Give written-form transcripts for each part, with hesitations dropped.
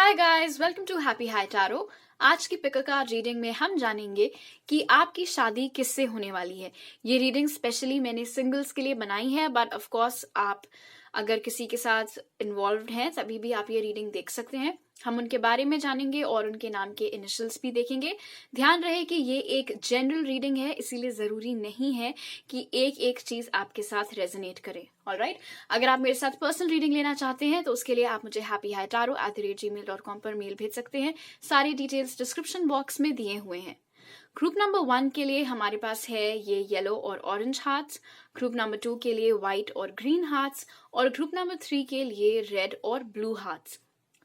Hi guys, welcome to happy high tarot. आज की pick card reading में हम जानेंगे कि आपकी शादी किससे होने वाली है। ये रीडिंग स्पेशली मैंने सिंगल्स के लिए बनाई है, बट ऑफ कोर्स आप अगर किसी के साथ इन्वॉल्व्ड हैं तभी भी आप ये रीडिंग देख सकते हैं। हम उनके बारे में जानेंगे और उनके नाम के इनिशियल्स भी देखेंगे। ध्यान रहे कि ये एक जनरल रीडिंग है, इसीलिए जरूरी नहीं है कि एक एक चीज आपके साथ रेजोनेट करे। ऑलराइट, अगर आप मेरे साथ पर्सनल रीडिंग लेना चाहते हैं तो उसके लिए आप मुझे happyhightaro@gmail.com पर मेल भेज सकते हैं। सारी डिटेल्स डिस्क्रिप्शन बॉक्स में दिए हुए हैं। ग्रुप नंबर 1 के लिए हमारे पास है ये येलो और ऑरेंज हार्ट्स, ग्रुप नंबर 2 के लिए व्हाइट और ग्रीन हार्ट्स, और ग्रुप नंबर 3 के लिए रेड और blue hearts.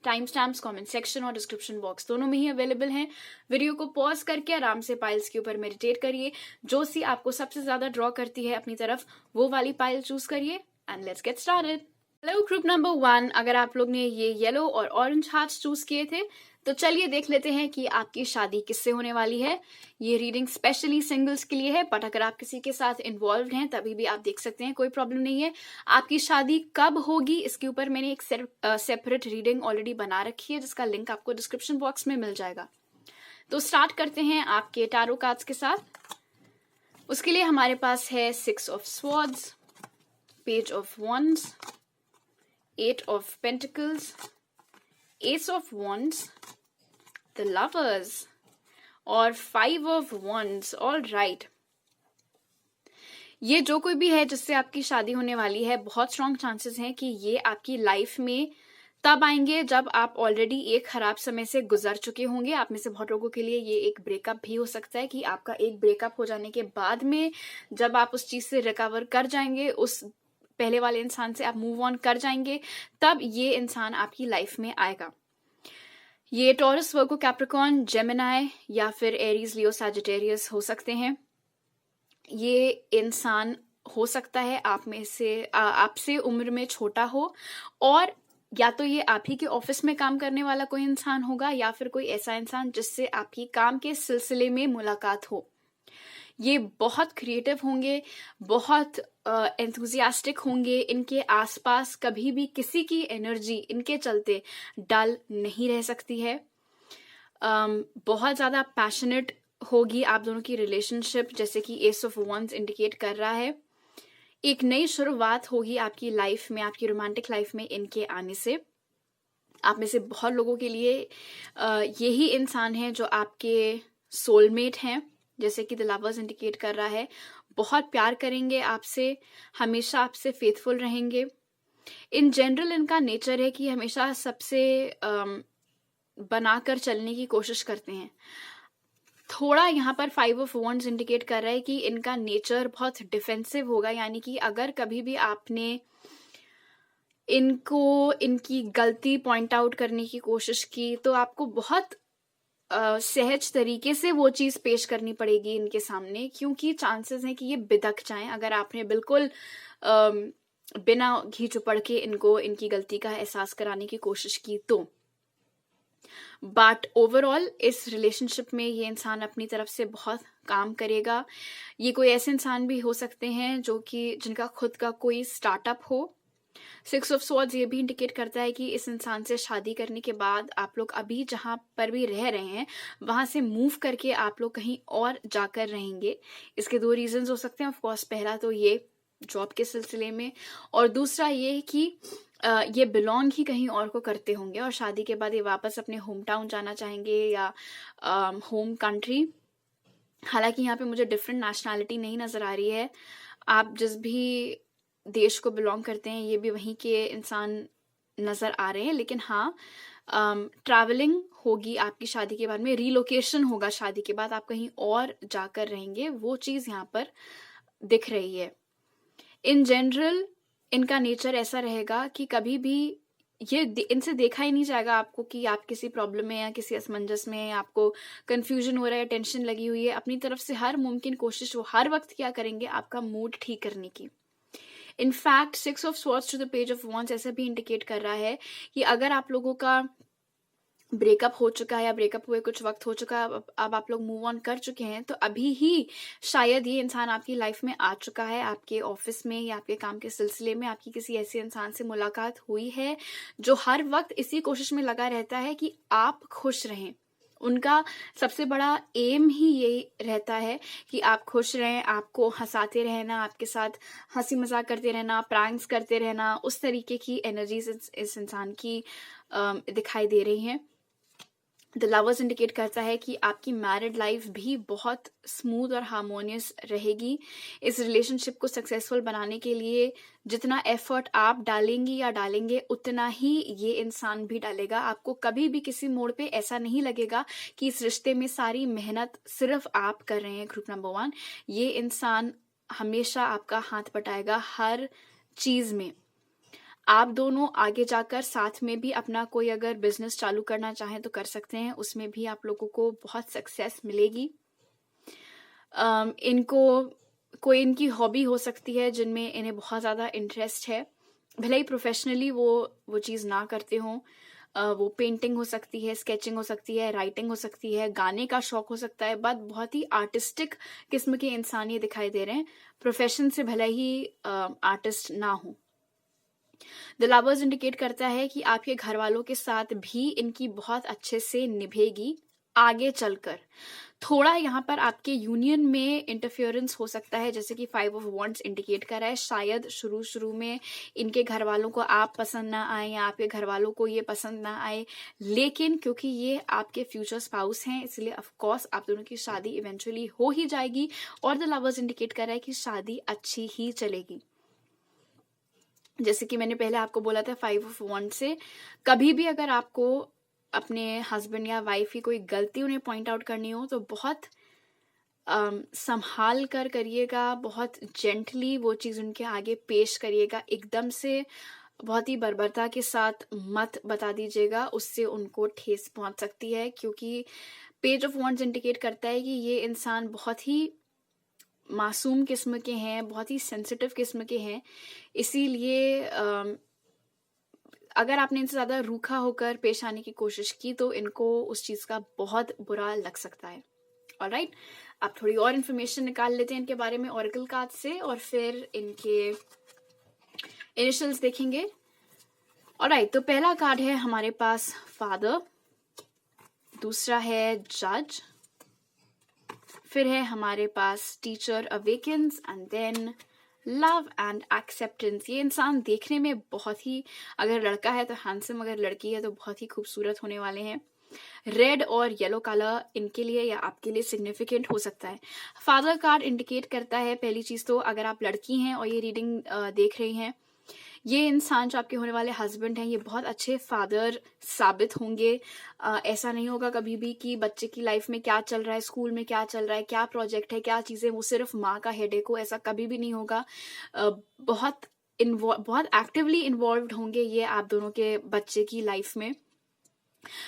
Time stamps comment section और डिस्क्रिप्शन बॉक्स दोनों में ही अवेलेबल हैं। वीडियो को पॉज करके आराम से पाइल्स के ऊपर मेडिटेट करिए। जो सी आपको सबसे ज्यादा ड्रॉ करती है अपनी तरफ, वो वाली पाइल चूज करिए and let's get started. Hello group number 1, अगर आप लोग ने ये येलो और ऑरेंज हार्ट्स चूज किए थे तो चलिए देख लेते हैं कि आपकी शादी किससे होने वाली है। ये रीडिंग स्पेशली सिंगल्स के लिए है, बट अगर आप किसी के साथ इन्वॉल्व हैं तभी भी आप देख सकते हैं, कोई प्रॉब्लम नहीं है। आपकी शादी कब होगी इसके ऊपर मैंने एक सेपरेट रीडिंग ऑलरेडी बना रखी है, जिसका लिंक आपको डिस्क्रिप्शन बॉक्स में मिल जाएगा। तो स्टार्ट करते हैं आपके टैरो कार्ड्स के साथ। उसके लिए हमारे पास है 6 of swords, page of wands, 8 of pentacles, ace of wands, the lovers और 5 of wands। ऑल राइट, ये जो कोई भी है जिससे आपकी शादी होने वाली है, बहुत स्ट्रॉन्ग चांसेस हैं कि ये आपकी लाइफ में तब आएंगे जब आप ऑलरेडी एक खराब समय से गुजर चुके होंगे। आप में से बहुत लोगों के लिए ये एक ब्रेकअप भी हो सकता है कि आपका एक ब्रेकअप हो जाने के बाद में जब आप उस चीज से रिकवर कर जाएंगे, उस पहले वाले इंसान से आप मूव ऑन कर जाएंगे, तब ये इंसान आपकी लाइफ में आएगा। ये टॉरस, वर्गो, कैप्रिकॉर्न, जेमिनाई या फिर एरीज, लियो, सैजिटेरियस हो सकते हैं। ये इंसान हो सकता है आप में से आपसे उम्र में छोटा हो, और या तो ये आप ही के ऑफिस में काम करने वाला कोई इंसान होगा या फिर कोई ऐसा इंसान जिससे आपकी काम के सिलसिले में मुलाकात हो। ये बहुत क्रिएटिव होंगे, बहुत एंथुजियास्टिक होंगे। इनके आसपास कभी भी किसी की एनर्जी इनके चलते डल नहीं रह सकती है। बहुत ज़्यादा पैशनेट होगी आप दोनों की रिलेशनशिप, जैसे कि एस ऑफ wands इंडिकेट कर रहा है। एक नई शुरुआत होगी आपकी लाइफ में, आपकी रोमांटिक लाइफ में इनके आने से। आप में से बहुत लोगों के लिए यही इंसान है जो आपके सोलमेट हैं, जैसे कि द लवर्स इंडिकेट कर रहा है। बहुत प्यार करेंगे आपसे, हमेशा आपसे फेथफुल रहेंगे। इन जनरल इनका नेचर है कि हमेशा सबसे बनाकर चलने की कोशिश करते हैं। थोड़ा यहाँ पर 5 ऑफ wands इंडिकेट कर रहा है कि इनका नेचर बहुत डिफेंसिव होगा, यानी कि अगर कभी भी आपने इनको इनकी गलती पॉइंट आउट करने की कोशिश की तो आपको बहुत सहज तरीके से वो चीज पेश करनी पड़ेगी इनके सामने, क्योंकि चांसेस हैं कि ये बिदक जाएं अगर आपने बिल्कुल बिना घी चुपड़ के इनको इनकी गलती का एहसास कराने की कोशिश की तो। बट ओवरऑल इस रिलेशनशिप में ये इंसान अपनी तरफ से बहुत काम करेगा। ये कोई ऐसे इंसान भी हो सकते हैं जो कि जिनका खुद का कोई स्टार्टअप हो। 6 ऑफ स्वॉर्ड्स ये भी इंडिकेट करता है कि इस इंसान से शादी करने के बाद आप लोग अभी जहां पर भी रह रहे हैं वहां से मूव करके आप लोग कहीं और जाकर रहेंगे। इसके 2 रीजंस हो सकते हैं। ऑफ कोर्स पहला तो ये जॉब के सिलसिले में, और दूसरा ये कि ये बिलोंग ही कहीं और को करते होंगे और शादी के बाद ये वापस अपने होम टाउन जाना चाहेंगे या होम कंट्री। हालांकि यहाँ पे मुझे डिफरेंट नेशनैलिटी नहीं नजर आ रही है। आप जिस भी देश को बिलोंग करते हैं ये भी वहीं के इंसान नजर आ रहे हैं, लेकिन हाँ ट्रैवलिंग होगी आपकी शादी के बाद में, रीलोकेशन होगा शादी के बाद, आप कहीं और जाकर रहेंगे, वो चीज यहाँ पर दिख रही है। इन जनरल इनका नेचर ऐसा रहेगा कि कभी भी ये इनसे देखा ही नहीं जाएगा आपको कि आप किसी प्रॉब्लम में या किसी असमंजस में हैं, आपको कंफ्यूजन हो रहा है, टेंशन लगी हुई है। अपनी तरफ से हर मुमकिन कोशिश वो हर वक्त क्या करेंगे आपका मूड ठीक करने की। In fact 6 of swords to the page of wands ऐसा भी इंडिकेट कर रहा है कि अगर आप लोगों का ब्रेकअप हो चुका है या ब्रेकअप हुए कुछ वक्त हो चुका है, अब आप लोग मूव ऑन कर चुके हैं, तो अभी ही शायद ये इंसान आपकी लाइफ में आ चुका है, आपके ऑफिस में या आपके काम के सिलसिले में आपकी किसी ऐसे इंसान से मुलाकात हुई है जो हर वक्त इसी कोशिश में लगा रहता है कि आप खुश रहें। उनका सबसे बड़ा एम ही यही रहता है कि आप खुश रहें, आपको हंसाते रहना, आपके साथ हंसी मजाक करते रहना, प्रैंक्स करते रहना, उस तरीके की एनर्जीज इस इंसान की दिखाई दे रही हैं। द लवर्स इंडिकेट करता है कि आपकी मैरिड लाइफ भी बहुत स्मूथ और हार्मोनियस रहेगी। इस रिलेशनशिप को सक्सेसफुल बनाने के लिए जितना एफर्ट आप डालेंगी या डालेंगे उतना ही ये इंसान भी डालेगा। आपको कभी भी किसी मोड़ पे ऐसा नहीं लगेगा कि इस रिश्ते में सारी मेहनत सिर्फ आप कर रहे हैं। ग्रुप नंबर 1, ये इंसान हमेशा आपका हाथ बटाएगा हर चीज में। आप दोनों आगे जाकर साथ में भी अपना कोई अगर बिजनेस चालू करना चाहें तो कर सकते हैं, उसमें भी आप लोगों को बहुत सक्सेस मिलेगी। इनको कोई इनकी हॉबी हो सकती है जिनमें इन्हें बहुत ज़्यादा इंटरेस्ट है, भले ही प्रोफेशनली वो चीज़ ना करते हों। वो पेंटिंग हो सकती है, स्केचिंग हो सकती है, राइटिंग हो सकती है, गाने का शौक हो सकता है, बट बहुत ही आर्टिस्टिक किस्म के इंसान ये दिखाई दे रहे हैं, प्रोफेशन से भले ही आर्टिस्ट ना हो। द लवर्स इंडिकेट करता है कि आपके घर वालों के साथ भी इनकी बहुत अच्छे से निभेगी आगे चलकर। थोड़ा यहाँ पर आपके यूनियन में इंटरफेरेंस हो सकता है, जैसे कि 5 ऑफ वॉन्ड्स इंडिकेट कर रहा है। शायद शुरू में इनके घर वालों को आप पसंद ना आए या आपके घर वालों को ये पसंद ना आए, लेकिन क्योंकि ये आपके फ्यूचर स्पाउस हैं इसलिए ऑफ कोर्स आप दोनों की शादी इवेंचुअली हो ही जाएगी। और द लवर्स इंडिकेट कर रहा है कि शादी अच्छी ही चलेगी। जैसे कि मैंने पहले आपको बोला था 5 ऑफ वॉन्ड से, कभी भी अगर आपको अपने हस्बैंड या वाइफ की कोई गलती उन्हें पॉइंट आउट करनी हो तो बहुत संभाल कर करिएगा, बहुत जेंटली वो चीज़ उनके आगे पेश करिएगा, एकदम से बहुत ही बर्बरता के साथ मत बता दीजिएगा, उससे उनको ठेस पहुंच सकती है। क्योंकि पेज ऑफ वॉन्ड्स इंडिकेट करता है कि ये इंसान बहुत ही मासूम किस्म के हैं, बहुत ही सेंसिटिव किस्म के हैं, इसीलिए अगर आपने इनसे ज़्यादा रूखा होकर पेश आने की कोशिश की तो इनको उस चीज़ का बहुत बुरा लग सकता है। ऑलराइट, आप थोड़ी और इन्फॉर्मेशन निकाल लेते हैं इनके बारे में ऑरेकल कार्ड से और फिर इनके इनिशियल्स देखेंगे। ऑलराइट, तो पहला कार्ड है हमारे पास फादर, दूसरा है जज, फिर है हमारे पास teacher awakens and then love and acceptance. ये इंसान देखने में बहुत ही, अगर लड़का है तो हैंडसम, अगर लड़की है तो बहुत ही खूबसूरत होने वाले हैं। रेड और येलो कलर इनके लिए या आपके लिए सिग्निफिकेंट हो सकता है। फादर कार्ड इंडिकेट करता है, पहली चीज तो अगर आप लड़की हैं और ये रीडिंग देख रही हैं, ये इंसान जो आपके होने वाले हस्बैंड हैं ये बहुत अच्छे फादर साबित होंगे। ऐसा नहीं होगा कभी भी कि बच्चे की लाइफ में क्या चल रहा है, स्कूल में क्या चल रहा है, क्या प्रोजेक्ट है, क्या चीज़ें, वो सिर्फ माँ का हेडेक हो, ऐसा कभी भी नहीं होगा। बहुत एक्टिवली इन्वॉल्व्ड होंगे ये आप दोनों के बच्चे की लाइफ में,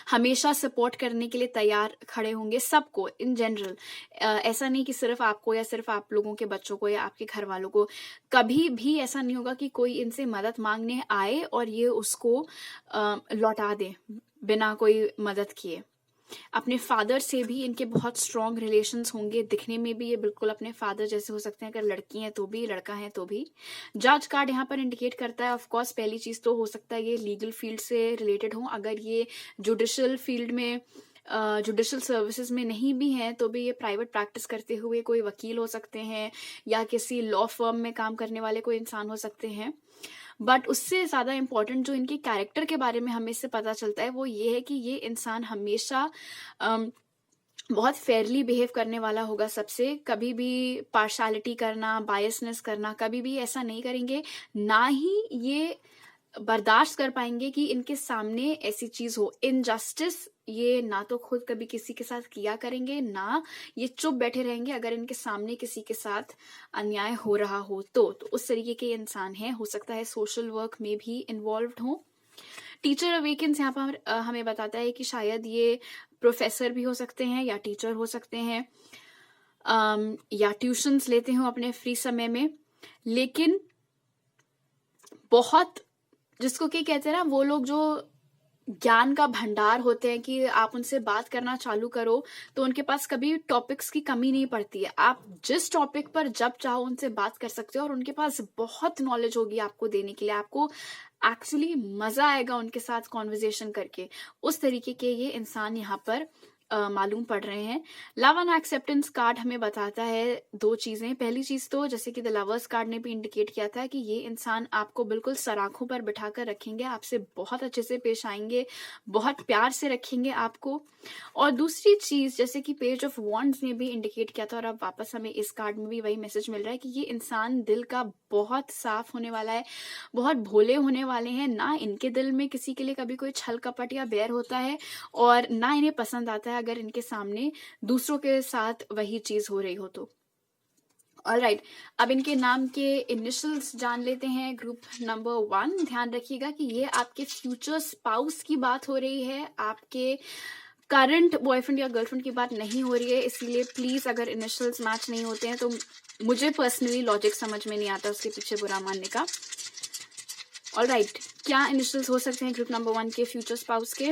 हमेशा सपोर्ट करने के लिए तैयार खड़े होंगे सबको इन जनरल। ऐसा नहीं कि सिर्फ आपको या सिर्फ आप लोगों के बच्चों को या आपके घर वालों को, कभी भी ऐसा नहीं होगा कि कोई इनसे मदद मांगने आए और ये उसको लौटा दे बिना कोई मदद किए। अपने फादर से भी इनके बहुत स्ट्रॉन्ग रिलेशंस होंगे, दिखने में भी ये बिल्कुल अपने फादर जैसे हो सकते हैं, अगर लड़की हैं तो भी, लड़का है तो भी। जज कार्ड यहाँ पर इंडिकेट करता है, ऑफ कोर्स पहली चीज तो हो सकता है ये लीगल फील्ड से रिलेटेड हो, अगर ये जुडिशियल फील्ड में, जुडिशियल सर्विसेज में नहीं भी हैं तो भी ये प्राइवेट प्रैक्टिस करते हुए कोई वकील हो सकते हैं या किसी लॉ फर्म में काम करने वाले कोई इंसान हो सकते हैं। बट उससे ज़्यादा इम्पोर्टेंट जो इनके कैरेक्टर के बारे में हमें इससे पता चलता है वो ये है कि ये इंसान हमेशा बहुत फेयरली बिहेव करने वाला होगा सबसे, कभी भी पार्शलिटी करना, बायसनेस करना कभी भी ऐसा नहीं करेंगे, ना ही ये बर्दाश्त कर पाएंगे कि इनके सामने ऐसी चीज हो, इनजस्टिस ये ना तो खुद कभी किसी के साथ किया करेंगे, ना ये चुप बैठे रहेंगे अगर इनके सामने किसी के साथ अन्याय हो रहा हो तो उस तरीके के इंसान है। हो सकता है सोशल वर्क में भी इन्वॉल्व्ड हो। टीचर अवेकन्स यहाँ पर हमें बताता है कि शायद ये प्रोफेसर भी हो सकते हैं या टीचर हो सकते हैं, या ट्यूशन्स लेते हो अपने फ्री समय में, लेकिन बहुत, जिसको क्या कहते हैं ना, वो लोग जो ज्ञान का भंडार होते हैं कि आप उनसे बात करना चालू करो तो उनके पास कभी टॉपिक्स की कमी नहीं पड़ती है। आप जिस टॉपिक पर जब चाहो उनसे बात कर सकते हो और उनके पास बहुत नॉलेज होगी आपको देने के लिए। आपको एक्चुअली मजा आएगा उनके साथ कॉन्वर्जेशन करके। उस तरीके के ये इंसान यहाँ पर मालूम पड़ रहे हैं। लव एंड एक्सेप्टेंस कार्ड हमें बताता है दो चीजें। पहली चीज तो जैसे कि द लवर्स कार्ड ने भी इंडिकेट किया था कि ये इंसान आपको बिल्कुल सराखों पर बिठाकर रखेंगे, आपसे बहुत अच्छे से पेश आएंगे, बहुत प्यार से रखेंगे आपको। और दूसरी चीज जैसे कि पेज ऑफ वॉन्ड्स ने भी इंडिकेट किया था और अब वापस हमें इस कार्ड में भी वही मैसेज मिल रहा है कि ये इंसान दिल का बहुत साफ होने वाला है, बहुत भोले होने वाले हैं। ना इनके दिल में किसी के लिए कभी कोई छल कपट या बैर होता है और ना इन्हें पसंद आता है अगर इनके सामने दूसरों के साथ वही चीज हो रही हो तो। ऑलराइट, अब इनके नाम के इनिशियल्स जान लेते हैं। ग्रुप नंबर 1, ध्यान रखिएगा कि ये आपके फ्यूचर स्पाउस की बात हो रही है, आपके करंट बॉयफ्रेंड या गर्लफ्रेंड की बात नहीं हो रही है। इसीलिए प्लीज अगर इनिशियल्स मैच नहीं होते हैं तो मुझे पर्सनली लॉजिक समझ में नहीं आता उसके पीछे बुरा मानने का। ऑलराइट, क्या इनिशियल्स हो सकते हैं ग्रुप नंबर 1 के फ्यूचर स्पाउस के?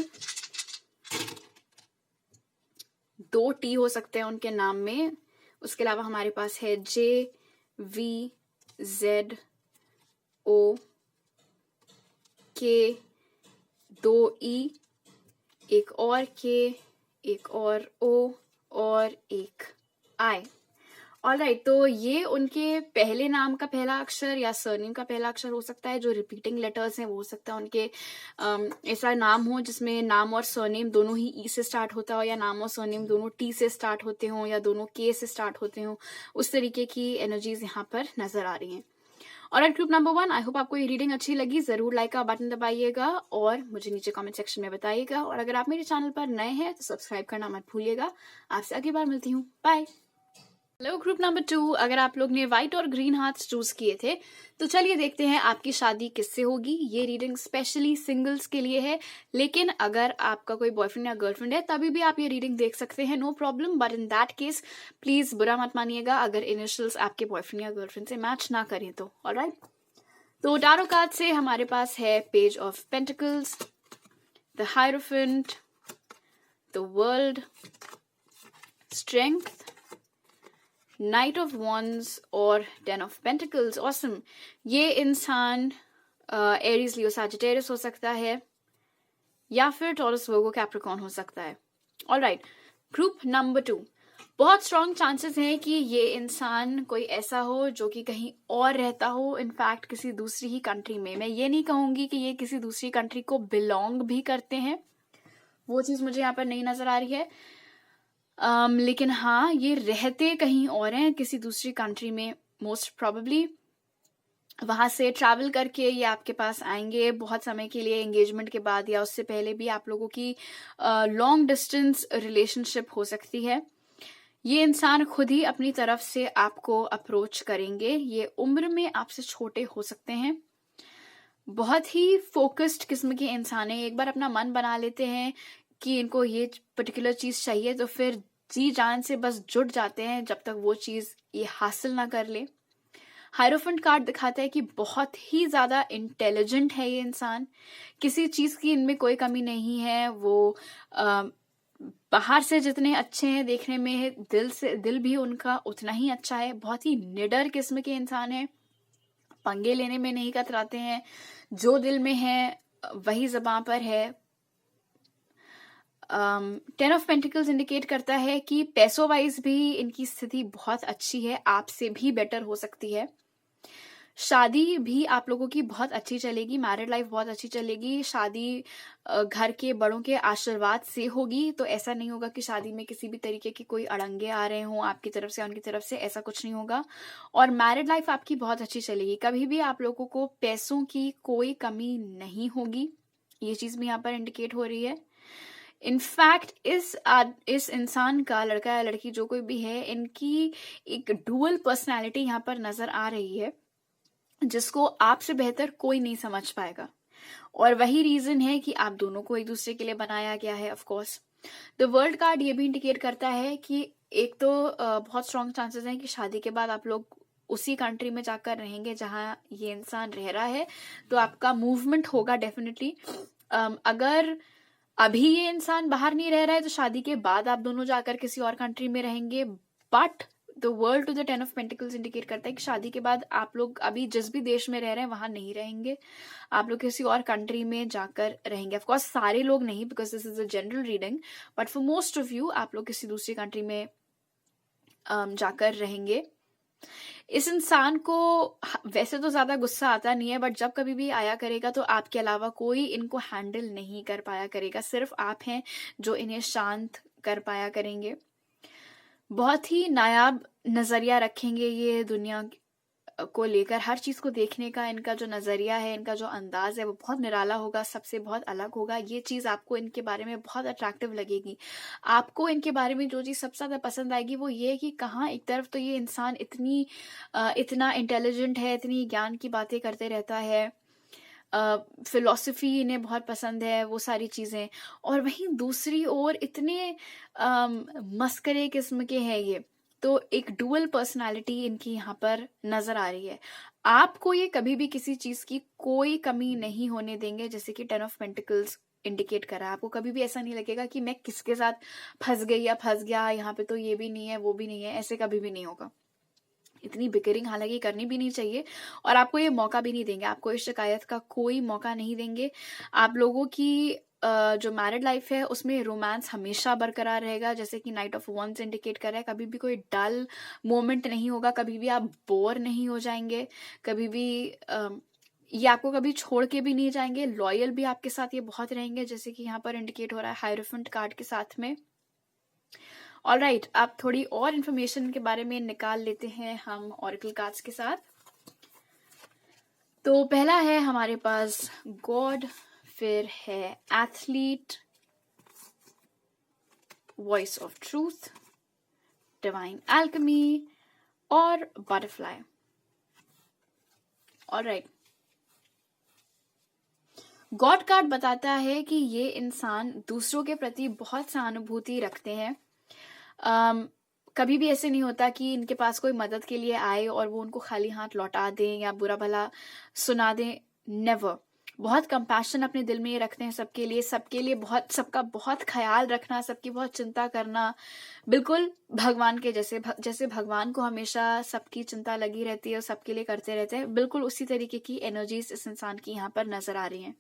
2 टी हो सकते हैं उनके नाम में। उसके अलावा हमारे पास है JVZO के, 2 E, एक और के, एक और O और एक I। ऑलराइट, तो ये उनके पहले नाम का पहला अक्षर या सरनेम का पहला अक्षर हो सकता है। जो रिपीटिंग लेटर्स हैं वो हो सकता है उनके ऐसा नाम हो जिसमें नाम और सरनेम दोनों ही ई से स्टार्ट होता हो, या नाम और सरनेम दोनों टी से स्टार्ट होते हो, या दोनों के से स्टार्ट होते हो। उस तरीके की एनर्जीज यहाँ पर नजर आ रही हैं। Alright, group number 1, I hope आपको ये रीडिंग अच्छी लगी। जरूर लाइक का बटन दबाइएगा और मुझे नीचे कमेंट सेक्शन में बताइएगा। और अगर आप मेरे चैनल पर नए हैं तो सब्सक्राइब करना मत भूलिएगा। आपसे अगली बार मिलती हूँ, बाय। हेलो ग्रुप नंबर 2, अगर आप लोग ने व्हाइट और ग्रीन हार्ट्स चूज किए थे तो चलिए देखते हैं आपकी शादी किससे होगी। ये रीडिंग स्पेशली सिंगल्स के लिए है, लेकिन अगर आपका कोई बॉयफ्रेंड या गर्लफ्रेंड है तभी भी आप ये रीडिंग देख सकते हैं, no problem. But in that case please बुरा मत मानिएगा अगर इनिशियल्स आपके बॉयफ्रेंड या गर्लफ्रेंड से मैच ना करें तो। ऑलराइट, तो टैरो कार्ड से हमारे पास है page of pentacles, the hierophant, the world, strength, night of wands और 10 ऑफ पेंटिकल्स। ऑसम। ये इंसान एरीज, लियो, सैजिटेरियस हो सकता है या फिर टॉरस, वर्गो, कैप्रिकॉर्न हो सकता है। ऑलराइट, ग्रुप नंबर 2, बहुत स्ट्रॉन्ग चांसेस हैं कि ये इंसान कोई ऐसा हो जो कि कहीं और रहता हो, इनफैक्ट किसी दूसरी ही कंट्री में। मैं ये नहीं कहूंगी कि ये किसी दूसरी कंट्री को बिलोंग भी करते हैं, वो चीज मुझे यहाँ पर नहीं नजर आ रही है। लेकिन हाँ, ये रहते कहीं और हैं, किसी दूसरी कंट्री में मोस्ट प्रोबेबली। वहां से ट्रैवल करके ये आपके पास आएंगे बहुत समय के लिए, एंगेजमेंट के बाद या उससे पहले भी आप लोगों की लॉन्ग डिस्टेंस रिलेशनशिप हो सकती है। ये इंसान खुद ही अपनी तरफ से आपको अप्रोच करेंगे। ये उम्र में आपसे छोटे हो सकते हैं, बहुत ही फोकस्ड किस्म के इंसान है। एक बार अपना मन बना लेते हैं कि इनको ये पर्टिकुलर चीज चाहिए तो फिर जी जान से बस जुट जाते हैं जब तक वो चीज ये हासिल ना कर ले। हायरोफेंट कार्ड दिखाता है कि बहुत ही ज्यादा इंटेलिजेंट है ये इंसान, किसी चीज की इनमें कोई कमी नहीं है। वो बाहर से जितने अच्छे हैं देखने में, दिल भी उनका उतना ही अच्छा है। बहुत ही निडर किस्म के इंसान है, पंगे लेने में नहीं कतराते हैं, जो दिल में है वही ज़बां पर है। 10 ऑफ पेंटिकल्स इंडिकेट करता है कि पैसों वाइज भी इनकी स्थिति बहुत अच्छी है, आपसे भी बेटर हो सकती है। शादी भी आप लोगों की बहुत अच्छी चलेगी, मैरिड लाइफ बहुत अच्छी चलेगी। शादी घर के बड़ों के आशीर्वाद से होगी, तो ऐसा नहीं होगा कि शादी में किसी भी तरीके की कोई अड़ंगे आ रहे हों आपकी तरफ से, उनकी तरफ से, ऐसा कुछ नहीं होगा। और मैरिड लाइफ आपकी बहुत अच्छी चलेगी, कभी भी आप लोगों को पैसों की कोई कमी नहीं होगी, ये चीज भी यहाँ पर इंडिकेट हो रही है। इनफैक्ट इस इंसान का, लड़का या लड़की जो कोई भी है, इनकी एक डुअल पर्सनैलिटी यहाँ पर नजर आ रही है जिसको आपसे बेहतर कोई नहीं समझ पाएगा। और वही रीजन है कि आप दोनों को एक दूसरे के लिए बनाया गया है। Of course the world card ये भी इंडिकेट करता है कि एक तो बहुत स्ट्रॉन्ग चांसेस हैं कि शादी के बाद आप लोग उसी कंट्री में जाकर रहेंगे जहां ये इंसान रह रहा है, तो आपका मूवमेंट होगा डेफिनेटली। अगर अभी ये इंसान बाहर नहीं रह रहा है तो शादी के बाद आप दोनों जाकर किसी और कंट्री में रहेंगे, but the world to the 10 of pentacles indicate करता है कि शादी के बाद आप लोग अभी जिस भी देश में रह रहे हैं वहां नहीं रहेंगे, आप लोग किसी और कंट्री में जाकर रहेंगे। ऑफ कोर्स सारे लोग नहीं, because this is a general reading, but for most of you आप लोग किसी दूसरी कंट्री में जाकर रहेंगे। इस इंसान को वैसे तो ज्यादा गुस्सा आता नहीं है, बट जब कभी भी आया करेगा तो आपके अलावा कोई इनको हैंडल नहीं कर पाया करेगा, सिर्फ आप हैं जो इन्हें शांत कर पाया करेंगे। बहुत ही नायाब नजरिया रखेंगे ये दुनिया को लेकर, हर चीज को देखने का इनका जो नजरिया है, इनका जो अंदाज है वो बहुत निराला होगा, सबसे बहुत अलग होगा। ये चीज आपको इनके बारे में बहुत अट्रैक्टिव लगेगी। आपको इनके बारे में जो चीज सबसे ज्यादा पसंद आएगी वो ये है कि कहाँ एक तरफ तो ये इंसान इतना इंटेलिजेंट है, इतनी ज्ञान की बातें करते रहता है, फिलॉसफी इन्हें बहुत पसंद है, वो सारी चीजें, और वहीं दूसरी ओर इतने मस्करे किस्म के हैं ये। तो एक डुअल पर्सनालिटी इनकी यहाँ पर नजर आ रही है। आपको ये कभी भी किसी चीज की कोई कमी नहीं होने देंगे, जैसे कि 10 ऑफ पेंटिकल्स इंडिकेट करा है। आपको कभी भी ऐसा नहीं लगेगा कि मैं किसके साथ फंस गई या फंस गया, यहाँ पे तो ये भी नहीं है वो भी नहीं है, ऐसे कभी भी नहीं होगा। इतनी बिकरिंग हालांकि करनी भी नहीं चाहिए, और आपको ये मौका भी नहीं देंगे, आपको इस शिकायत का कोई मौका नहीं देंगे। आप लोगों की जो मैरिड लाइफ है उसमें रोमांस हमेशा बरकरार रहेगा, जैसे कि नाइट ऑफ वंस इंडिकेट कर रहा है। कभी भी कोई डल मोमेंट नहीं होगा, कभी भी आप बोर नहीं हो जाएंगे, कभी भी ये आपको कभी छोड़ के भी नहीं जाएंगे, लॉयल भी आपके साथ ये बहुत रहेंगे, जैसे कि यहाँ पर इंडिकेट हो रहा है हायरोफेंट कार्ड के साथ में। ऑलराइट, आप थोड़ी और इन्फॉर्मेशन के बारे में निकाल लेते हैं हम ऑरेकल कार्ड्स के साथ। तो पहला है हमारे पास गॉड, फिर है athlete, voice of truth, divine alchemy और बटरफ्लाई। ऑलराइट, गॉड कार्ड बताता है कि ये इंसान दूसरों के प्रति बहुत सहानुभूति रखते हैं। कभी भी ऐसे नहीं होता कि इनके पास कोई मदद के लिए आए और वो उनको खाली हाथ लौटा दें या बुरा भला सुना दें, नेवर। बहुत कंपैशन अपने दिल में ये रखते हैं सबके लिए बहुत, सबका बहुत ख्याल रखना, सबकी बहुत चिंता करना, बिल्कुल भगवान के जैसे जैसे भगवान को हमेशा सबकी चिंता लगी रहती है और सबके लिए करते रहते हैं, बिल्कुल उसी तरीके की एनर्जीज इस इंसान की यहाँ पर नजर आ रही हैं।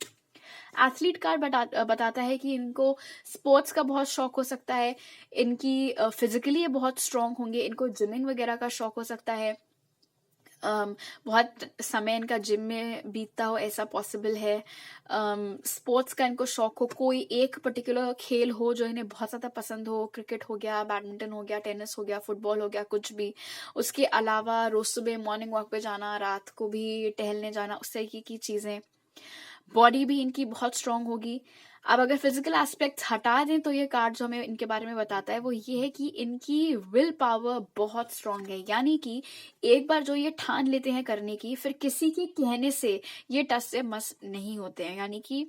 एथलीट कार्ड बताता है कि इनको स्पोर्ट्स का बहुत शौक हो सकता है, इनकी फिजिकली ये बहुत स्ट्रांग होंगे, इनको जिमिंग वगैरह का शौक हो सकता है, बहुत समय इनका जिम में बीतता हो ऐसा पॉसिबल है। स्पोर्ट्स का इनको शौक हो, कोई एक पर्टिकुलर खेल हो जो इन्हें बहुत ज्यादा पसंद हो, क्रिकेट हो गया, बैडमिंटन हो गया, टेनिस हो गया, फुटबॉल हो गया, कुछ भी। उसके अलावा रोज सुबह मॉर्निंग वॉक पे जाना, रात को भी टहलने जाना, उस तरीके की चीजें। बॉडी भी इनकी बहुत स्ट्रांग होगी। अब अगर फिजिकल एस्पेक्ट्स हटा दें तो ये कार्ड जो हमें इनके बारे में बताता है वो ये है कि इनकी विल पावर बहुत स्ट्रांग है, यानी कि एक बार जो ये ठान लेते हैं करने की, फिर किसी के कहने से ये टस से मस नहीं होते हैं, यानी कि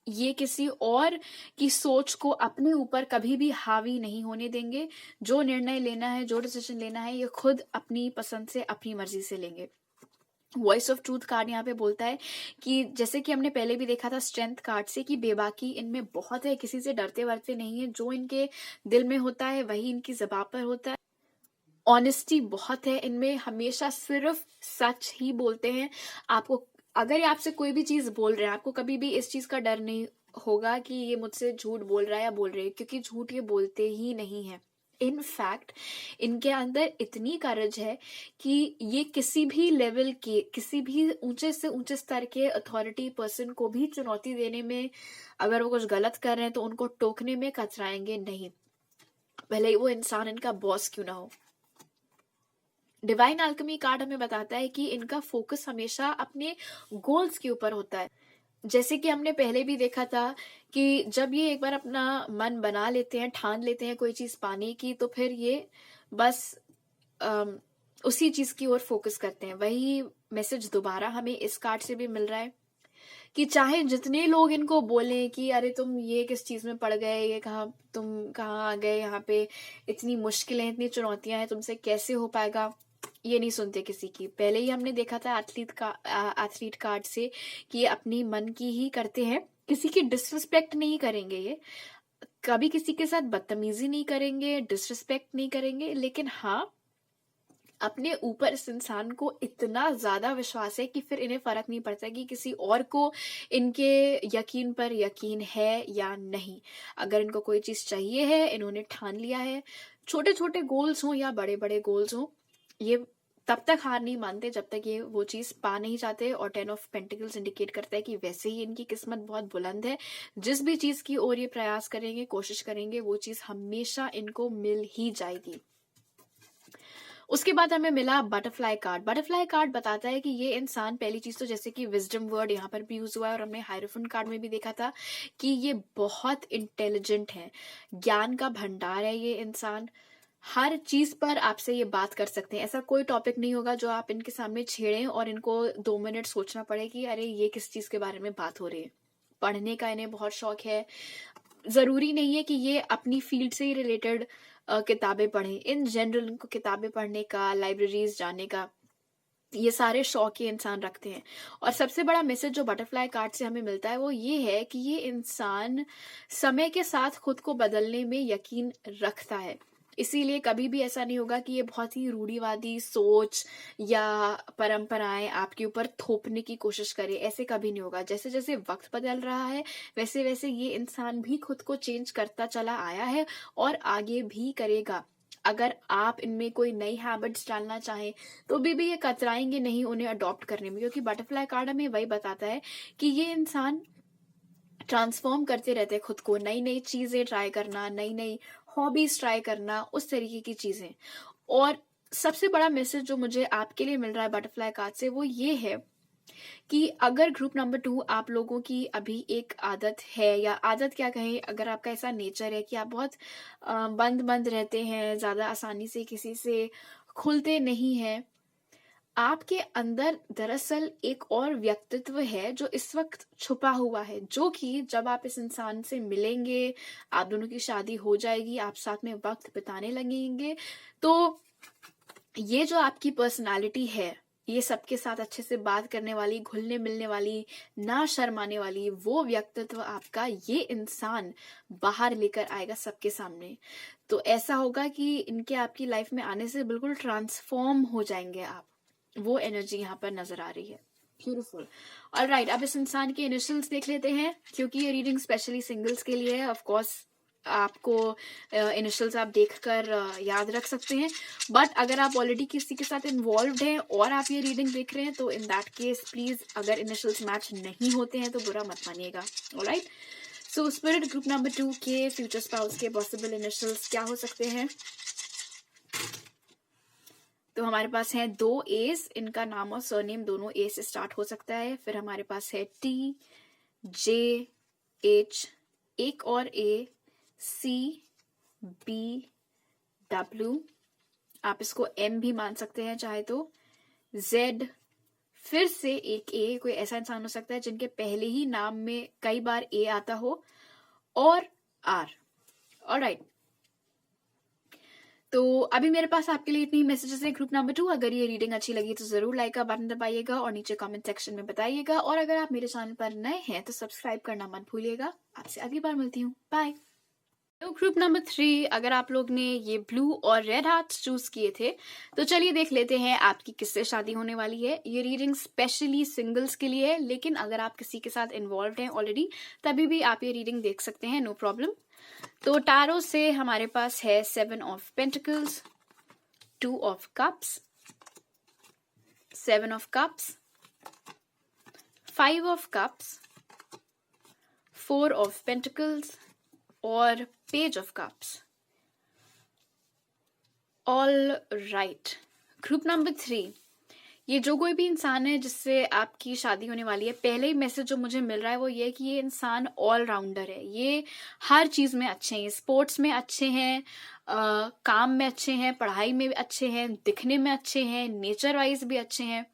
ये किसी और की सोच को अपने ऊपर कभी भी हावी नहीं होने देंगे। जो निर्णय लेना है, जो डिसीजन लेना है, ये खुद अपनी पसंद से, अपनी मर्जी से लेंगे। वॉइस ऑफ ट्रूथ कार्ड यहाँ पे बोलता है कि जैसे कि हमने पहले भी देखा था स्ट्रेंथ कार्ड से, कि बेबाकी इनमें बहुत है, किसी से डरते वरते नहीं है, जो इनके दिल में होता है वही इनकी ज़बान पर होता है। ऑनेस्टी बहुत है इनमें, हमेशा सिर्फ सच ही बोलते हैं। आपको अगर ये आपसे कोई भी चीज बोल रहे हैं, आपको कभी भी इस चीज का डर नहीं होगा कि ये मुझसे झूठ बोल रहा है या बोल रही है, क्योंकि झूठ ये बोलते ही नहीं है। इनफैक्ट इनके अंदर इतनी करेज है कि ये किसी भी लेवल के, किसी भी ऊंचे से ऊंचे स्तर के अथॉरिटी पर्सन को भी चुनौती देने में, अगर वो कुछ गलत कर रहे हैं तो उनको टोकने में कतराएंगे नहीं, भले ही वो इंसान इनका बॉस क्यों ना हो। डिवाइन अल्केमी कार्ड हमें बताता है कि इनका फोकस हमेशा अपने गोल्स के ऊपर होता है। जैसे कि हमने पहले भी देखा था कि जब ये एक बार अपना मन बना लेते हैं, ठान लेते हैं कोई चीज पाने की, तो फिर ये बस उसी चीज की ओर फोकस करते हैं। वही मैसेज दोबारा हमें इस कार्ड से भी मिल रहा है कि चाहे जितने लोग इनको बोलें कि अरे तुम ये किस चीज में पड़ गए, ये कहाँ, तुम कहाँ आ गए, यहाँ पे इतनी मुश्किलें, इतनी चुनौतियां हैं, तुमसे कैसे हो पाएगा, ये नहीं सुनते किसी की। पहले ही हमने देखा था एथलीट कार्ड से कि ये अपनी मन की ही करते हैं, किसी की डिसरिस्पेक्ट नहीं करेंगे, ये कभी किसी के साथ बदतमीजी नहीं करेंगे, डिसरिस्पेक्ट नहीं करेंगे, लेकिन हाँ, अपने ऊपर इस इंसान को इतना ज्यादा विश्वास है कि फिर इन्हें फर्क नहीं पड़ता कि किसी और को इनके यकीन पर यकीन है या नहीं। अगर इनको कोई चीज चाहिए है, इन्होंने ठान लिया है, छोटे छोटे गोल्स हों या बड़े बड़े गोल्स हों, ये तब तक हार नहीं मानते जब तक ये वो चीज पा नहीं जाते। और 10 ऑफ पेंटिकल्स इंडिकेट करता है कि वैसे ही इनकी किस्मत बहुत बुलंद है, जिस भी चीज की ओर ये प्रयास करेंगे, कोशिश करेंगे, वो चीज हमेशा इनको मिल ही जाएगी। उसके बाद हमें मिला बटरफ्लाई कार्ड। बटरफ्लाई कार्ड बताता है कि ये इंसान, पहली चीज तो जैसे कि विजडम वर्ड यहाँ पर भी यूज हुआ है और हमने हायरोफेंट कार्ड में भी देखा था कि ये बहुत इंटेलिजेंट है, ज्ञान का भंडार है ये इंसान। हर चीज पर आपसे ये बात कर सकते हैं, ऐसा कोई टॉपिक नहीं होगा जो आप इनके सामने छेड़ें और इनको 2 मिनट सोचना पड़े कि अरे ये किस चीज के बारे में बात हो रही है। पढ़ने का इन्हें बहुत शौक है। जरूरी नहीं है कि ये अपनी फील्ड से ही रिलेटेड किताबें पढ़ें, इन जनरल उनको किताबें पढ़ने का, लाइब्रेरीज जाने का, ये सारे शौक ये इंसान रखते हैं। और सबसे बड़ा मैसेज जो बटरफ्लाई कार्ड से हमें मिलता है वो ये है कि ये इंसान समय के साथ खुद को बदलने में यकीन रखता है। इसीलिए कभी भी ऐसा नहीं होगा कि ये बहुत ही रूढ़िवादी सोच या परंपराएं आपके ऊपर थोपने की कोशिश करे, ऐसे कभी नहीं होगा। जैसे जैसे वक्त बदल रहा है वैसे वैसे ये इंसान भी खुद को चेंज करता चला आया है और आगे भी करेगा। अगर आप इनमें कोई नई हैबिट्स डालना चाहें तो भी ये कतराएंगे नहीं उन्हें अडॉप्ट करने में, क्योंकि बटरफ्लाई कार्ड हमें वही बताता है कि ये इंसान ट्रांसफॉर्म करते रहते हैं खुद को, नई नई चीजें ट्राई करना, नई नई हॉबीज ट्राई करना, उस तरीके की चीजें। और सबसे बड़ा मैसेज जो मुझे आपके लिए मिल रहा है बटरफ्लाई कार्ड से वो ये है कि अगर ग्रुप नंबर 2 आप लोगों की अभी एक आदत है, या आदत क्या कहें, अगर आपका ऐसा नेचर है कि आप बहुत बंद बंद रहते हैं, ज्यादा आसानी से किसी से खुलते नहीं हैं, आपके अंदर दरअसल एक और व्यक्तित्व है जो इस वक्त छुपा हुआ है, जो कि जब आप इस इंसान से मिलेंगे, आप दोनों की शादी हो जाएगी, आप साथ में वक्त बिताने लगेंगे, तो ये जो आपकी पर्सनालिटी है, ये सबके साथ अच्छे से बात करने वाली, घुलने मिलने वाली, ना शर्माने वाली, वो व्यक्तित्व आपका ये इंसान बाहर लेकर आएगा सबके सामने। तो ऐसा होगा कि इनके आपकी लाइफ में आने से बिल्कुल ट्रांसफॉर्म हो जाएंगे आप। वो एनर्जी यहाँ पर नजर आ रही है। ब्यूटीफुल। ऑलराइट, अब इस इंसान के इनिशियल्स देख लेते हैं, क्योंकि ये रीडिंग स्पेशली सिंगल्स के लिए है। ऑफ कोर्स आपको इनिशियल्स आप देखकर याद रख सकते हैं, बट अगर आप ऑलरेडी किसी के साथ इन्वॉल्व हैं और आप ये रीडिंग देख रहे हैं तो इन दैट केस प्लीज, अगर इनिशियल्स मैच नहीं होते हैं तो बुरा मत मानिएगा। ऑलराइट, सो स्पिरिट ग्रुप नंबर 2 के फ्यूचर स्पाउस के पॉसिबल इनिशियल्स क्या हो सकते हैं? तो हमारे पास है 2 एस, इनका नाम और सरनेम दोनों ए से स्टार्ट हो सकता है। फिर हमारे पास है टी, जे, एच, एक और ए, सी, बी, डब्ल्यू, आप इसको एम भी मान सकते हैं चाहे तो, जेड, फिर से एक ए, कोई ऐसा इंसान हो सकता है जिनके पहले ही नाम में कई बार ए आता हो, और आर। ऑलराइट, तो अभी मेरे पास आपके लिए इतनी मैसेजेस है ग्रुप नंबर 2। अगर ये रीडिंग अच्छी लगी तो जरूर लाइक का बटन दबाइएगा और नीचे कमेंट सेक्शन में बताइएगा, और अगर आप मेरे चैनल पर नए हैं तो सब्सक्राइब करना मत भूलिएगा। आपसे अगली बार मिलती हूँ, बाय। तो ग्रुप नंबर 3, अगर आप लोग ने ये ब्लू और रेड हार्ट्स चूज किए थे तो चलिए देख लेते हैं आपकी किससे शादी होने वाली है। ये रीडिंग स्पेशली सिंगल्स के लिए है, लेकिन अगर आप किसी के साथ इन्वॉल्व हैं ऑलरेडी तभी भी आप ये रीडिंग देख सकते हैं, नो प्रॉब्लम। तो टैरो से हमारे पास है 7 of pentacles, 2 of cups, 7 of cups, 5 of cups, 4 of pentacles और page of cups. All right, group number 3, ये जो कोई भी इंसान है जिससे आपकी शादी होने वाली है, पहले ही मैसेज जो मुझे मिल रहा है वो ये है कि ये इंसान ऑल राउंडर है। ये हर चीज में अच्छे हैं, स्पोर्ट्स में अच्छे हैं, काम में अच्छे हैं, पढ़ाई में भी अच्छे हैं, दिखने में अच्छे हैं, नेचर वाइज भी अच्छे हैं।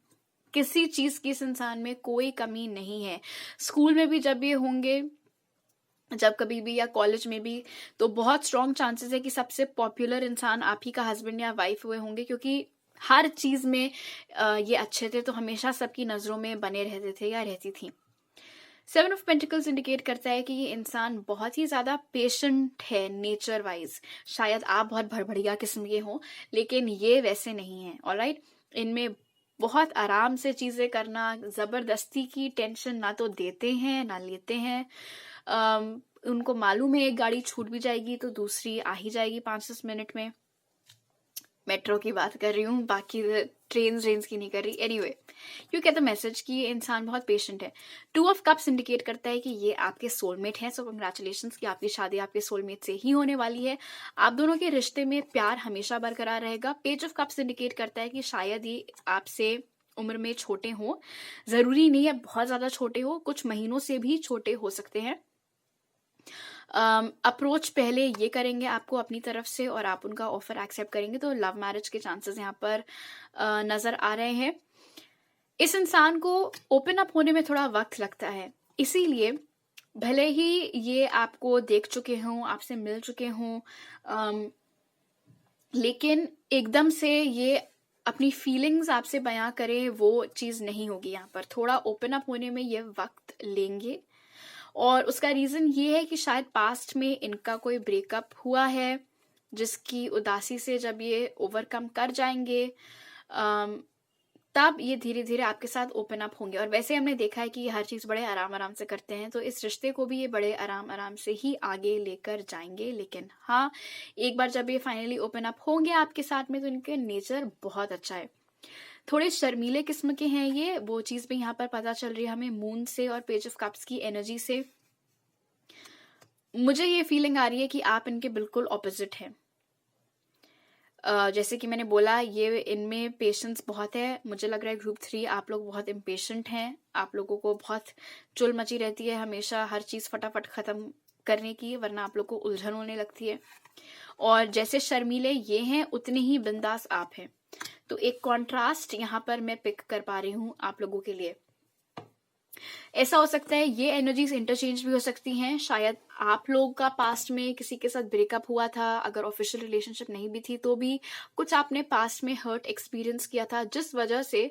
किसी चीज की इस इंसान में कोई कमी नहीं है। स्कूल में भी जब ये होंगे, जब कभी भी, या कॉलेज में भी, तो बहुत स्ट्रॉन्ग चांसेस है कि सबसे पॉपुलर इंसान आप ही का हस्बैंड या वाइफ हुए होंगे, क्योंकि हर चीज में ये अच्छे थे तो हमेशा सबकी नजरों में बने रहते थे या रहती थी। सेवन ऑफ पेंटिकल्स इंडिकेट करता है कि ये इंसान बहुत ही ज्यादा पेशेंट है नेचर वाइज। शायद आप बहुत भड़बड़िया किस्म के हो, लेकिन ये वैसे नहीं है। ऑलराइट, इनमें बहुत आराम से चीजें करना, जबरदस्ती की टेंशन ना तो देते हैं ना लेते हैं। उनको मालूम है एक गाड़ी छूट भी जाएगी तो दूसरी आ ही जाएगी 5-10 मिनट में। मेट्रो की बात कर रही हूँ, बाकी ट्रेन की नहीं कर रही। Anyway, you get the message कि ये इंसान बहुत पेशेंट है। 2 ऑफ कप्स इंडिकेट करता है कि ये आपके सोलमेट हैं। सो कंग्रेचुलेशंस कि आपकी शादी आपके सोलमेट से ही होने वाली है। आप दोनों के रिश्ते में प्यार हमेशा बरकरार रहेगा। पेज ऑफ कप्स इंडिकेट करता है कि शायद ये आपसे उम्र में छोटे हो, जरूरी नहीं है बहुत ज्यादा छोटे हो, कुछ महीनों से भी छोटे हो सकते हैं। अप्रोच पहले ये करेंगे आपको अपनी तरफ से और आप उनका ऑफर एक्सेप्ट करेंगे, तो लव मैरिज के चांसेस यहाँ पर नजर आ रहे हैं। इस इंसान को ओपन अप होने में थोड़ा वक्त लगता है, इसीलिए भले ही ये आपको देख चुके हों, आपसे मिल चुके हों, लेकिन एकदम से ये अपनी फीलिंग्स आपसे बयां करें, वो चीज नहीं होगी। यहाँ पर थोड़ा ओपन अप होने में ये वक्त लेंगे, और उसका रीजन ये है कि शायद पास्ट में इनका कोई ब्रेकअप हुआ है, जिसकी उदासी से जब ये ओवरकम कर जाएंगे तब ये धीरे धीरे आपके साथ ओपन अप होंगे। और वैसे हमने देखा है कि ये हर चीज बड़े आराम आराम से करते हैं, तो इस रिश्ते को भी ये बड़े आराम आराम से ही आगे लेकर जाएंगे। लेकिन हाँ, एक बार जब ये फाइनली ओपन अप होंगे आपके साथ में, तो इनके नेचर बहुत अच्छा है। थोड़े शर्मीले किस्म के हैं ये, वो चीज भी यहाँ पर पता चल रही है हमें मून से और पेज ऑफ कप्स की एनर्जी से। मुझे ये फीलिंग आ रही है कि आप इनके बिल्कुल ऑपोजिट हैं। जैसे कि मैंने बोला, ये इनमें पेशेंस बहुत है। मुझे लग रहा है ग्रुप 3 आप लोग बहुत इम्पेशेंट हैं। आप लोगों को बहुत चुल मची रहती है हमेशा हर चीज फटाफट खत्म करने की, वरना आप लोग को उलझन होने लगती है। और जैसे शर्मीले ये हैं, उतने ही बिंदास आप हैं। तो एक कॉन्ट्रास्ट यहाँ पर मैं पिक कर पा रही हूँ आप लोगों के लिए। ऐसा हो सकता है ये एनर्जीज इंटरचेंज भी हो सकती हैं। शायद आप लोग का पास्ट में किसी के साथ ब्रेकअप हुआ था, अगर ऑफिशियल रिलेशनशिप नहीं भी थी तो भी कुछ आपने पास्ट में हर्ट एक्सपीरियंस किया था, जिस वजह से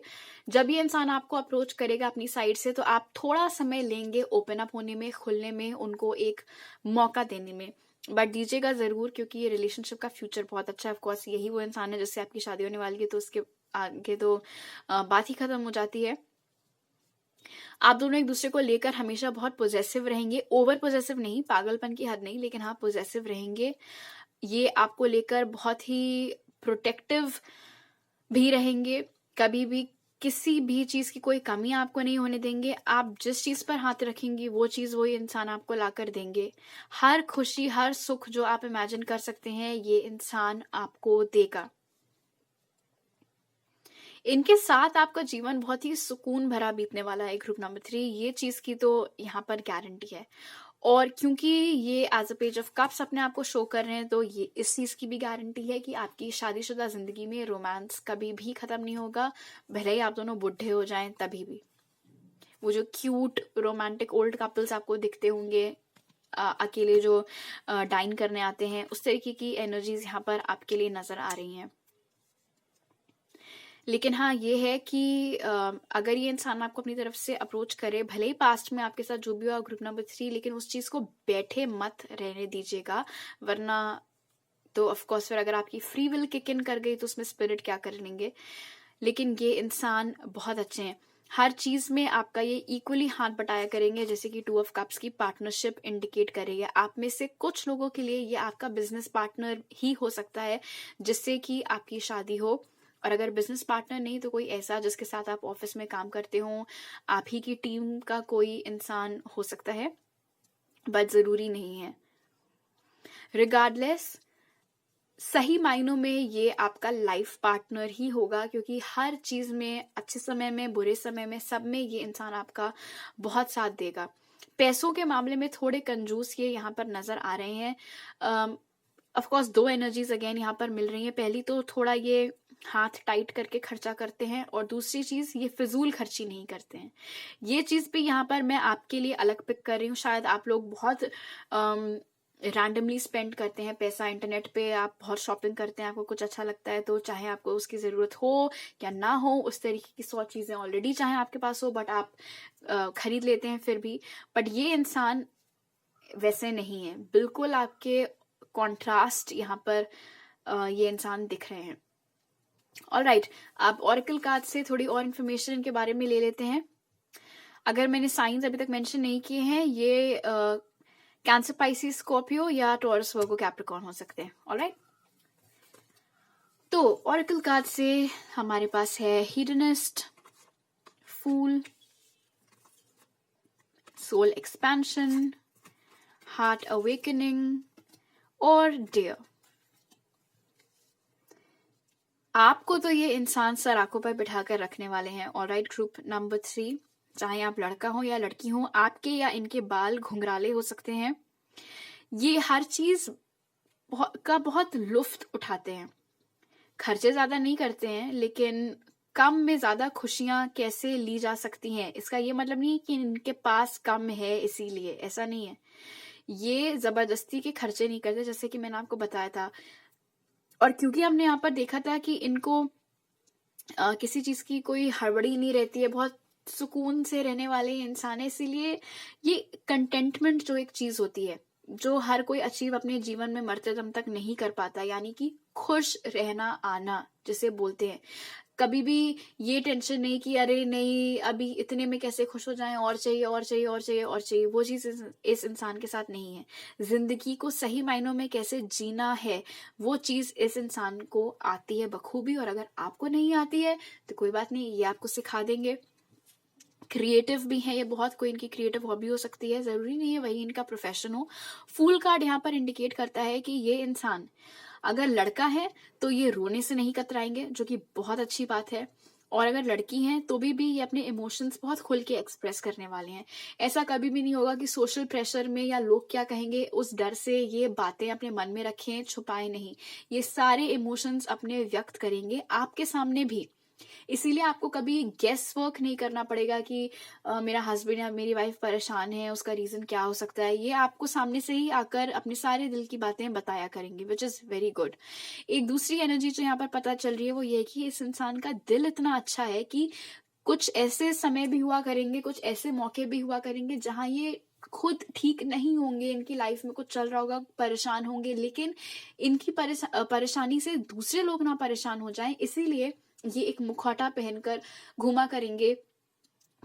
जब ये इंसान आपको अप्रोच करेगा अपनी साइड से, तो आप थोड़ा समय लेंगे ओपन अप होने में, खुलने में, उनको एक मौका देने में। बट दीजिएगा जरूर, क्योंकि ये रिलेशनशिप का फ्यूचर बहुत अच्छा है। ऑफकोर्स यही वो इंसान है जिससे आपकी शादी होने वाली है, तो उसके आगे तो बात ही खत्म हो जाती है। आप दोनों एक दूसरे को लेकर हमेशा बहुत पॉजेसिव रहेंगे। ओवर पॉजेसिव नहीं, पागलपन की हद नहीं, लेकिन हाँ पॉजेसिव रहेंगे। ये आपको लेकर बहुत ही प्रोटेक्टिव भी रहेंगे। कभी भी किसी भी चीज की कोई कमी आपको नहीं होने देंगे। आप जिस चीज पर हाथ रखेंगे वो चीज वही इंसान आपको लाकर देंगे। हर खुशी, हर सुख जो आप इमेजिन कर सकते हैं, ये इंसान आपको देगा। इनके साथ आपका जीवन बहुत ही सुकून भरा बीतने वाला है ग्रुप नंबर 3, ये चीज की तो यहाँ पर गारंटी है। और क्योंकि ये as a page of cups अपने आप को शो कर रहे हैं, तो ये इस चीज की भी गारंटी है कि आपकी शादीशुदा जिंदगी में रोमांस कभी भी खत्म नहीं होगा। भले ही आप दोनों बुढ़े हो जाएं तभी भी। वो जो क्यूट रोमांटिक ओल्ड कपल्स आपको दिखते होंगे, अकेले जो डाइन करने आते हैं, उस तरीके की एनर्जीज यहाँ पर आपके लिए नजर आ रही हैं। लेकिन हाँ, ये है कि अगर ये इंसान आपको अपनी तरफ से अप्रोच करे, भले ही पास्ट में आपके साथ जो भी हुआ ग्रुप नंबर 3, लेकिन उस चीज को बैठे मत रहने दीजिएगा, वरना तो ऑफकोर्स फिर अगर आपकी फ्री विल किक इन कर गई तो उसमें स्पिरिट क्या कर लेंगे। लेकिन ये इंसान बहुत अच्छे हैं, हर चीज में आपका ये इक्वली हाथ बटाया करेंगे, जैसे कि 2 ऑफ कप्स की पार्टनरशिप इंडिकेट करेगी। आप में से कुछ लोगों के लिए ये आपका बिजनेस पार्टनर ही हो सकता है जिससे कि आपकी शादी हो, और अगर बिजनेस पार्टनर नहीं तो कोई ऐसा जिसके साथ आप ऑफिस में काम करते हो, आप ही की टीम का कोई इंसान हो सकता है, बट जरूरी नहीं है। रिगार्डलेस, सही मायनों में ये आपका लाइफ पार्टनर ही होगा, क्योंकि हर चीज में, अच्छे समय में, बुरे समय में, सब में ये इंसान आपका बहुत साथ देगा। पैसों के मामले में थोड़े कंजूस ये यहाँ पर नजर आ रहे हैं। ऑफकोर्स 2 एनर्जीज अगेन यहाँ पर मिल रही हैं। पहली तो थोड़ा ये हाथ टाइट करके खर्चा करते हैं, और दूसरी चीज ये फिजूल खर्ची नहीं करते हैं। ये चीज भी यहाँ पर मैं आपके लिए अलग पिक कर रही हूँ। शायद आप लोग बहुत रैंडमली स्पेंड करते हैं पैसा इंटरनेट पे, आप बहुत शॉपिंग करते हैं, आपको कुछ अच्छा लगता है तो चाहे आपको उसकी ज़रूरत हो या ना हो, उस तरीके की 100 चीज़ें ऑलरेडी चाहे आपके पास हो बट आप खरीद लेते हैं फिर भी। बट ये इंसान वैसे नहीं है, बिल्कुल आपके कॉन्ट्रास्ट यहाँ पर ये इंसान दिख रहे हैं। ऑलराइट, आप ऑरेकल कार्ड से थोड़ी और इन्फॉर्मेशन इनके बारे में ले लेते हैं। अगर मैंने साइंस अभी तक मेंशन नहीं किए हैं, ये कैंसर, पाइसिस, स्कॉर्पियो या टॉरस, वर्गो, कैप्रिकॉर्न हो सकते हैं। ऑलराइट, तो ऑरेकल कार्ड से हमारे पास है हीडनिस्ट, फूल, सोल एक्सपेंशन, हार्ट अवेकनिंग और डियर। आपको तो ये इंसान सर आंखों पर बिठाकर रखने वाले हैं। ऑलराइट, ग्रुप नंबर 3, चाहे आप लड़का हो या लड़की हो, आपके या इनके बाल घुंघराले हो सकते हैं। ये हर चीज का बहुत लुफ्त उठाते हैं, खर्चे ज्यादा नहीं करते हैं, लेकिन कम में ज्यादा खुशियां कैसे ली जा सकती हैं, इसका ये मतलब नहीं कि इनके पास कम है इसीलिए, ऐसा नहीं है। ये जबरदस्ती के खर्चे नहीं करते, जैसे कि मैंने आपको बताया था। और क्योंकि हमने यहाँ पर देखा था कि इनको किसी चीज की कोई हड़बड़ी नहीं रहती है, बहुत सुकून से रहने वाले इंसान है, इसीलिए ये कंटेंटमेंट जो एक चीज होती है जो हर कोई अचीव अपने जीवन में मरते दम तक नहीं कर पाता, यानी कि खुश रहना आना जिसे बोलते हैं। कभी भी ये टेंशन नहीं कि अरे नहीं अभी इतने में कैसे खुश हो जाएं, और चाहिए और चाहिए और चाहिए और चाहिए, वो चीज इस इंसान के साथ नहीं है। जिंदगी को सही मायनों में कैसे जीना है वो चीज इस इंसान को आती है बखूबी, और अगर आपको नहीं आती है तो कोई बात नहीं, ये आपको सिखा देंगे। क्रिएटिव भी है ये बहुत, कोई इनकी क्रिएटिव हॉबी हो सकती है, जरूरी नहीं है वही इनका प्रोफेशन हो। फूल कार्ड यहाँ पर इंडिकेट करता है कि ये इंसान अगर लड़का है तो ये रोने से नहीं कतराएंगे, जो कि बहुत अच्छी बात है। और अगर लड़की हैं तो भी ये अपने इमोशंस बहुत खुल के एक्सप्रेस करने वाले हैं। ऐसा कभी भी नहीं होगा कि सोशल प्रेशर में या लोग क्या कहेंगे उस डर से ये बातें अपने मन में रखें, छुपाए नहीं। ये सारे इमोशंस अपने व्यक्त करेंगे आपके सामने भी। इसीलिए आपको कभी गेस वर्क नहीं करना पड़ेगा कि मेरा हस्बैंड या मेरी वाइफ परेशान है, उसका रीजन क्या हो सकता है। ये आपको सामने से ही आकर अपने सारे दिल की बातें बताया करेंगे, विच इज वेरी गुड। एक दूसरी एनर्जी जो यहाँ पर पता चल रही है वो ये कि इस इंसान का दिल इतना अच्छा है कि कुछ ऐसे समय भी हुआ करेंगे, कुछ ऐसे मौके भी हुआ करेंगे जहां ये खुद ठीक नहीं होंगे, इनकी लाइफ में कुछ चल रहा होगा, परेशान होंगे, लेकिन इनकी परेशानी से दूसरे लोग ना परेशान हो जाएं, इसीलिए ये एक मुखौटा पहनकर घूमा करेंगे,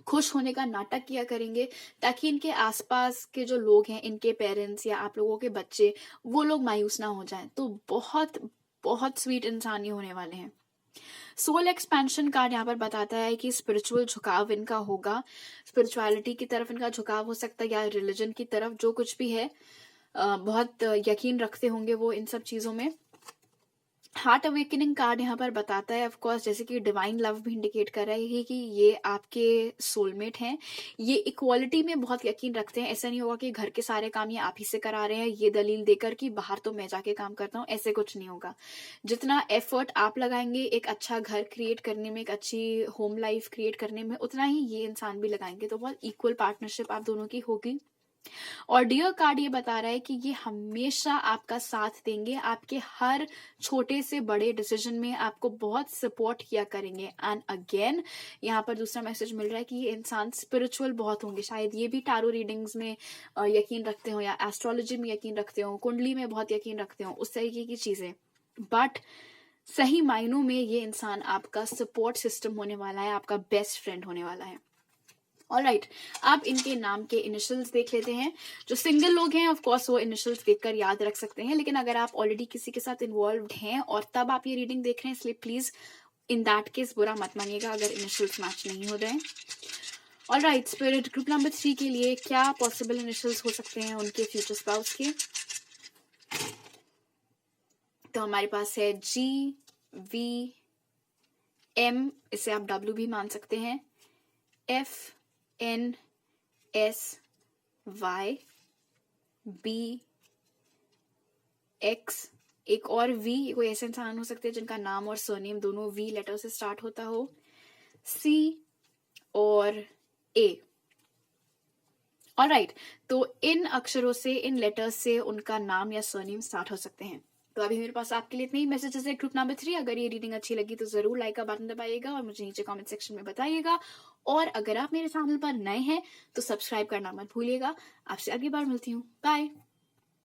खुश होने का नाटक किया करेंगे, ताकि इनके आसपास के जो लोग हैं, इनके पेरेंट्स या आप लोगों के बच्चे, वो लोग मायूस ना हो जाएं। तो बहुत बहुत स्वीट इंसान ये होने वाले हैं। सोल एक्सपेंशन कार्ड यहाँ पर बताता है कि स्पिरिचुअल झुकाव इनका होगा, स्पिरिचुअलिटी की तरफ इनका झुकाव हो सकता है या रिलीजन की तरफ, जो कुछ भी है बहुत यकीन रखते होंगे वो इन सब चीजों में। हार्ट अवेकनिंग कार्ड यहाँ पर बताता है, ऑफ कोर्स जैसे कि डिवाइन लव भी इंडिकेट कर रहा है कि ये आपके सोलमेट हैं। ये इक्वालिटी में बहुत यकीन रखते हैं, ऐसा नहीं होगा कि घर के सारे काम ये आप ही से करा रहे हैं ये दलील देकर कि बाहर तो मैं जाके काम करता हूँ, ऐसे कुछ नहीं होगा। जितना एफर्ट आप लगाएंगे एक अच्छा घर क्रिएट करने में, एक अच्छी होम लाइफ क्रिएट करने में, उतना ही ये इंसान भी लगाएंगे। तो बहुत इक्वल पार्टनरशिप आप दोनों की होगी। और डियर कार्ड ये बता रहा है कि ये हमेशा आपका साथ देंगे, आपके हर छोटे से बड़े डिसीजन में आपको बहुत सपोर्ट किया करेंगे। एंड अगेन यहाँ पर दूसरा मैसेज मिल रहा है कि ये इंसान स्पिरिचुअल बहुत होंगे, शायद ये भी टारो रीडिंग्स में यकीन रखते हो या एस्ट्रोलॉजी में यकीन रखते हो, कुंडली में बहुत यकीन रखते हो, उस तरीके की चीजें। बट सही मायनों में ये इंसान आपका सपोर्ट सिस्टम होने वाला है, आपका बेस्ट फ्रेंड होने वाला है। ऑलराइट, आप इनके नाम के इनिशियल्स देख लेते हैं। जो सिंगल लोग हैं ऑफ कोर्स वो इनिशियल्स देखकर याद रख सकते हैं, लेकिन अगर आप ऑलरेडी किसी के साथ इन्वॉल्व हैं और तब आप ये रीडिंग देख रहे हैं, इसलिए प्लीज इन दैट केस बुरा मत मानिएगा अगर इनिशियल्स मैच नहीं हो रहे। ऑलराइट, स्पिरिट ग्रुप नंबर 3 के लिए क्या पॉसिबल इनिशियल्स हो सकते हैं उनके फ्यूचर स्पाउस के? तो हमारे पास है GVM, इसे आप W भी मान सकते हैं, FNSY, BX, एक और V, कोई ऐसे इंसान हो सकते हैं जिनका नाम और सरनेम दोनों V लेटर से स्टार्ट होता हो, C और A। ऑलराइट, तो इन अक्षरों से, इन लेटर्स से उनका नाम या सरनेम स्टार्ट हो सकते हैं। तो अभी मेरे पास आपके लिए इतने ही मैसेजेस है ग्रुप नंबर 3। अगर ये रीडिंग अच्छी लगी तो जरूर लाइक का बटन दबाइएगा और मुझे नीचे कमेंट सेक्शन में बताइएगा। और अगर आप मेरे चैनल पर नए हैं तो सब्सक्राइब करना मत भूलिएगा। आपसे अगली बार मिलती हूँ। बाय।